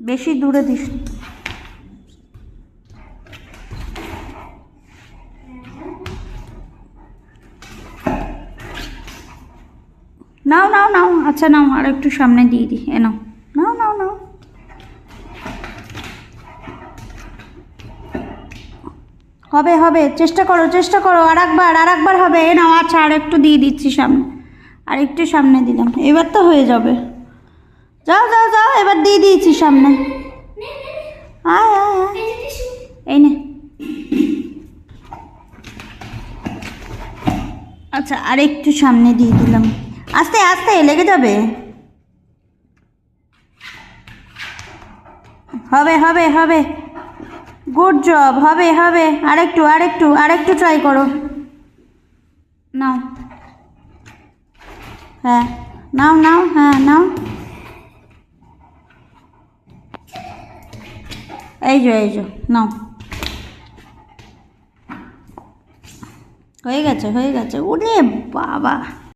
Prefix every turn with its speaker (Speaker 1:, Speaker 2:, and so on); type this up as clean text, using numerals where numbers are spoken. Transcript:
Speaker 1: বেশি দূরে দিস। নাও নাও নাও, আচ্ছা নাও, আর একটু সামনে দিয়ে দিই, এ নাও নাও নাও নাও। হবে হবে, চেষ্টা করো চেষ্টা করো, আর একবার হবে, এ নাও। আচ্ছা আর একটু দিয়ে দিচ্ছি সামনে, আর একটু সামনে দিলাম, এবার তো হয়ে যাবে। যাও যাও যাও, এবার দিয়ে দিয়েছি সামনে। আয় আয় আয়, এই নে। আচ্ছা আর একটু সামনে দিয়ে দিলাম, আস্তে আস্তে লেগে যাবে। হবে হবে হবে, গুড জব, হবে হবে, আরেকটু আরেকটু আরেকটু ট্রাই করো। নাও, হ্যাঁ নাও নাও, হ্যাঁ নাও। এই যে নাও, হয়ে গেছে হয়ে গেছে। ওরে বাবা!